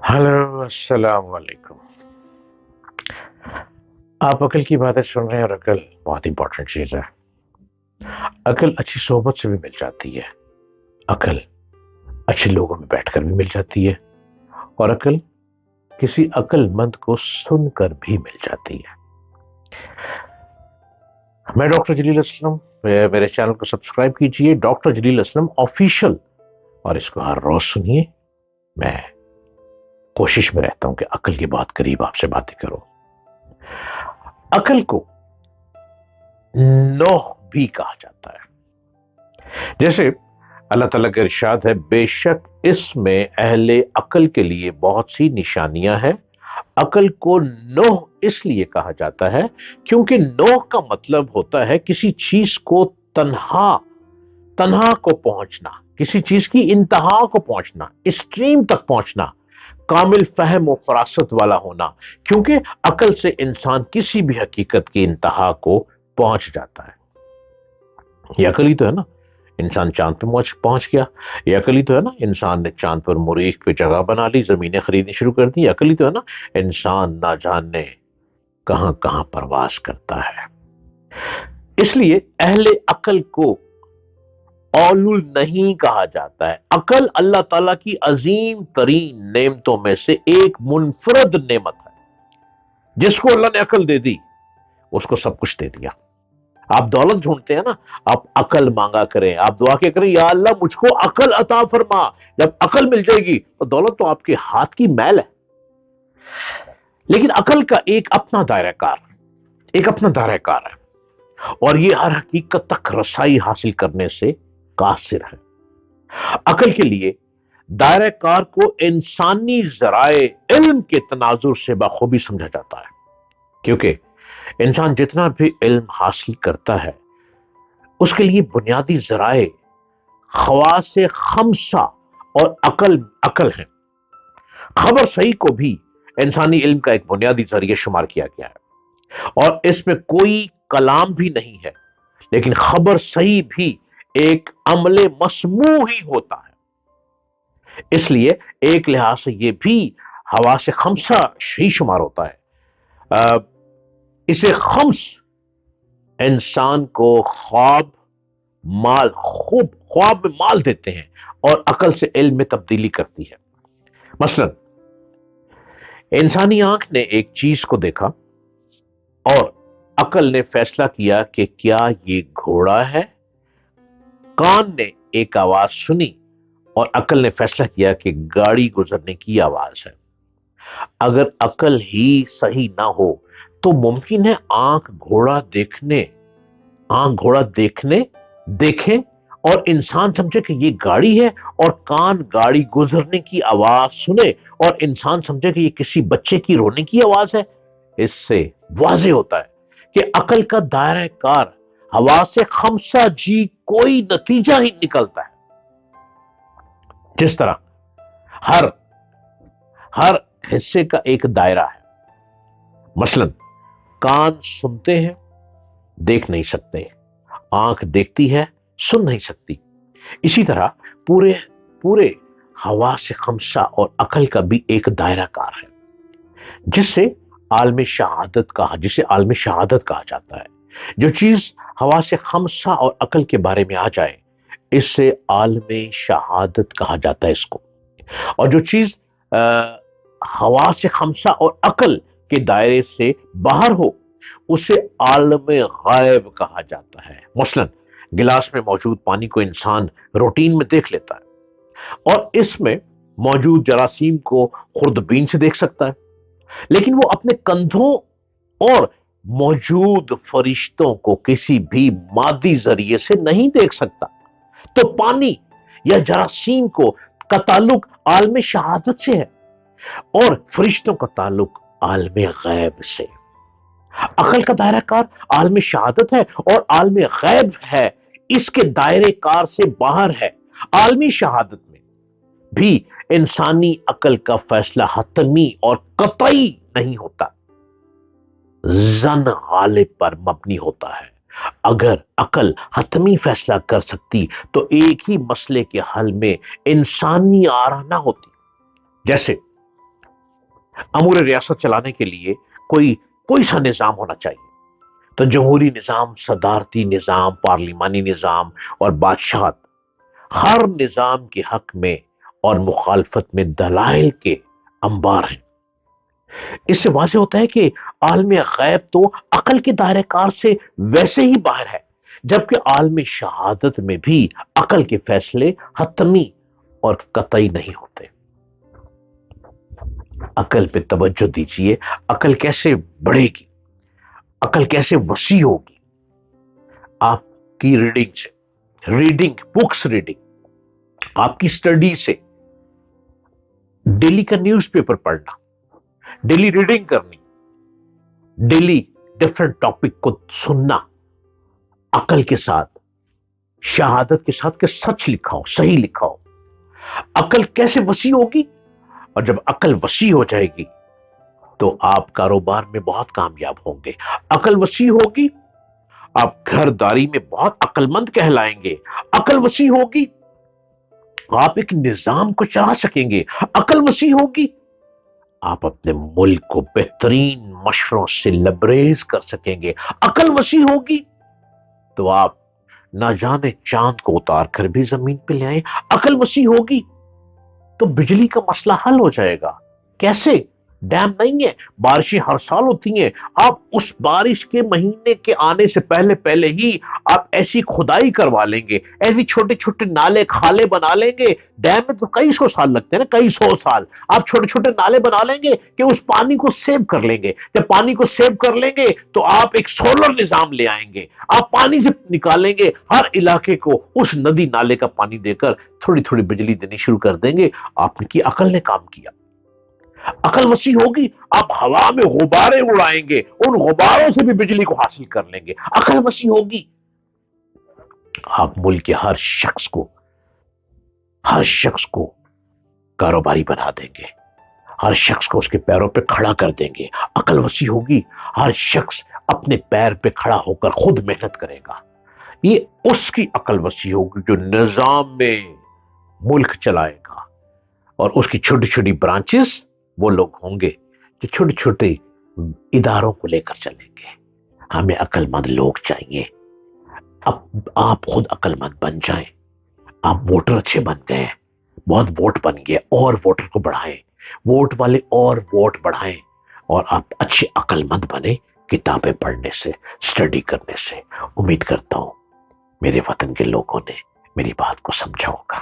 Hello अस्सलाम वालेकुम। आप अकल की बातें सुन रहे हैं और अकल बहुत इंपॉर्टेंट चीज है। अकल अच्छी सोहबत से भी मिल जाती है, अकल अच्छे लोगों में बैठकर भी मिल जाती है, और अकल किसी अकलमंद को सुनकर भी मिल जाती है। मैं डॉक्टर जलील असलम, मेरे चैनल को सब्सक्राइब कीजिए, डॉक्टर जलील असलम ऑफिशियल, और इसको हर रोज सुनिए। मैं कोशिश में रहता हूं कि अकल के बहुत करीब आपसे बातें करूं। अकल को नौह भी कहा जाता है। जैसे अल्लाह ताला का इरशाद है, बेशक इसमें अहले अकल के लिए बहुत सी निशानियां हैं। अकल को नौह इसलिए कहा जाता है क्योंकि नौह का मतलब होता है किसी चीज को तन्हा तन्हा को पहुंचना, किसी चीज की इंतहा को पहुंचना, एक्सट्रीम तक पहुंचना, कामिल फहम और फरासत वाला होना। क्योंकि अकल से इंसान किसी भी हकीकत की इंतहा को पहुंच जाता है। ये अकल ही तो है ना, इंसान चांद पे पहुंच गया। ये अकल ही तो है ना, इंसान ने चांद पर मुरीख पे जगह बना ली, जमीनें खरीदनी शुरू कर दी। अकल ही तो है ना, इंसान ना जाने कहां कहां परवास करता है। इसलिए अहले अकल को औलुल नहीं कहा जाता है। अकल अल्लाह ताला की अजीम तरीन नेमतों में से एक मुनफरद नेमत है। जिसको अल्लाह ने अकल दे दी, उसको सब कुछ दे दिया। आप दौलत ढूंढते हैं ना, आप अकल मांगा करें, आप दुआ क्या करें, या अल्लाह मुझको अकल अता फरमा। जब अकल मिल जाएगी तो दौलत तो आपके हाथ की मैल है। लेकिन अकल का एक अपना दायरा कार है, और ये हर हकीकत तक रसाई हासिल करने से कासिर है। अकल के लिए दायरा कार को इंसानी जराए इल्म के तनाजुर से बखूबी समझा जाता है। क्योंकि इंसान जितना भी इल्म हासिल करता है, उसके लिए बुनियादी जराए खवासे खमसा और अकल अकल है। खबर सही को भी इंसानी इल्म का एक बुनियादी जरिया शुमार किया गया है, और इसमें कोई कलाम भी नहीं है। लेकिन खबर सही भी एक अमले मसमू ही होता है। इसलिए एक लिहाज से यह भी हवा से खमसा ही शुमार होता है। इसे खम्स इंसान को ख्वाब में माल देते हैं, और अकल से इल्म में तब्दीली करती है। मसलन इंसानी आंख ने एक चीज को देखा, और अकल ने फैसला किया कि क्या ये घोड़ा है। कान ने एक आवाज सुनी, और अकल ने फैसला किया कि गाड़ी गुजरने की आवाज है। अगर अकल ही सही ना हो तो मुमकिन है आंख घोड़ा देखने देखें और इंसान समझे कि ये गाड़ी है, और कान गाड़ी गुजरने की आवाज सुने और इंसान समझे कि ये किसी बच्चे की रोने की आवाज है। इससे वाज़ेह होता है कि अकल का दायरा कार हवा से खमसा जी कोई नतीजा ही निकलता है। जिस तरह हर हर हिस्से का एक दायरा है। मसलन कान सुनते हैं, देख नहीं सकते, आंख देखती है, सुन नहीं सकती। इसी तरह पूरे पूरे हवा से खमसा और अकल का भी एक दायरा कार है, जिसे आलम शहादत कहा जाता है। जो चीज हवा से खमसा और अकल के बारे में आ जाए, इससे आलम शहादत कहा जाता है इसको। और जो चीज हवा से खमसा और अकल के दायरे से बाहर हो, उसे आलम गायब कहा जाता है। मसलन गिलास में मौजूद पानी को इंसान रूटीन में देख लेता है, और इसमें मौजूद जरासीम को खुर्दबीन से देख सकता है, लेकिन वो अपने कंधों और मौजूद फरिश्तों को किसी भी मादी जरिए से नहीं देख सकता। तो पानी या जरासीम का ताल्लुक आलम शहादत से है, और फरिश्तों का ताल्लुक आलम गैब से। अकल का दायरा कार आलम शहादत है और आलम गैब है, इसके दायरे कार से बाहर है। आलमी शहादत में भी इंसानी अकल का फैसला हतमी और कतई नहीं होता, जन गालिब पर मबनी होता है। अगर अकल हतमी फैसला कर सकती तो एक ही मसले के हल में इंसानी आरा ना होती। जैसे امور ریاست چلانے کے لیے کوئی کوئی سا نظام ہونا چاہیے. تو جمہوری نظام، صدارتی نظام، پارلیمانی نظام اور بادشاہت، ہر نظام کے حق میں اور مخالفت میں دلائل کے انبار ہیں. اس سے واضح ہوتا ہے کہ عالم غیب تو عقل کے دائرہ کار سے ویسے ہی باہر ہے، جبکہ عالم شہادت میں بھی عقل کے فیصلے حتمی اور قطعی نہیں ہوتے. عقل پہ توجہ دیجئے. عقل کیسے بڑھے گی، عقل کیسے وسیع ہوگی؟ آپ کی ریڈنگ سے، بکس ریڈنگ، آپ کی اسٹڈی سے، ڈیلی کا نیوز پیپر پڑھنا، ڈیلی ریڈنگ کرنی، ڈیلی ڈفرنٹ ٹاپک کو سننا عقل کے ساتھ، شہادت کے ساتھ کہ سچ لکھا ہو، صحیح لکھا ہو. عقل کیسے وسیع ہوگی؟ اور جب عقل وسیع ہو جائے گی تو آپ کاروبار میں بہت کامیاب ہوں گے. عقل وسیع ہوگی، آپ گھرداری میں بہت عقل مند کہلائیں گے. عقل وسیع ہوگی، آپ ایک نظام کو چلا سکیں گے. عقل وسیع ہوگی، آپ اپنے ملک کو بہترین مشوروں سے لبریز کر سکیں گے. عقل وسیع ہوگی تو آپ نہ جانے چاند کو اتار کر بھی زمین پہ لے آئیں. عقل وسیع ہوگی تو بجلی کا مسئلہ حل ہو جائے گا. کیسے؟ ڈیم نہیں ہے، بارشیں ہر سال ہوتی ہیں. آپ اس بارش کے مہینے کے آنے سے پہلے ہی آپ ایسی کھدائی کروا لیں گے، ایسی چھوٹے چھوٹے نالے کھالے بنا لیں گے. ڈیم میں تو کئی سو سال لگتے ہیں نا، کئی سو سال. آپ چھوٹے چھوٹے نالے بنا لیں گے کہ اس پانی کو سیو کر لیں گے. جب پانی کو سیو کر لیں گے تو آپ ایک سولر نظام لے آئیں گے. آپ پانی سے نکالیں گے، ہر علاقے کو اس ندی نالے کا پانی دے کر تھوڑی تھوڑی بجلی دینی شروع کر دیں گے. آپ کی عقل نے کام کیا. عقل وسیع ہوگی، آپ ہوا میں غبارے اڑائیں گے، ان غباروں سے بھی بجلی کو حاصل کر لیں گے. عقل وسیع ہوگی، آپ ملک کے ہر شخص کو کاروباری بنا دیں گے، ہر شخص کو اس کے پیروں پہ کھڑا کر دیں گے. عقل وسیع ہوگی، ہر شخص اپنے پیر پہ کھڑا ہو کر خود محنت کرے گا. یہ اس کی عقل وسیع ہوگی جو نظام میں ملک چلائے گا. اور اس کی چھوٹی چھوٹی برانچز وہ لوگ ہوں گے جو چھوٹے چھوٹے اداروں کو لے کر چلیں گے. ہمیں عقل مند لوگ چاہیے. اب آپ خود عقل مند بن جائیں. آپ ووٹر اچھے بن گئے، بہت ووٹ بن گئے، اور ووٹر کو بڑھائیں، ووٹ والے اور ووٹ بڑھائیں، اور آپ اچھے عقل مند بنے کتابیں پڑھنے سے، اسٹڈی کرنے سے. امید کرتا ہوں میرے وطن کے لوگوں نے میری بات کو سمجھا ہوگا.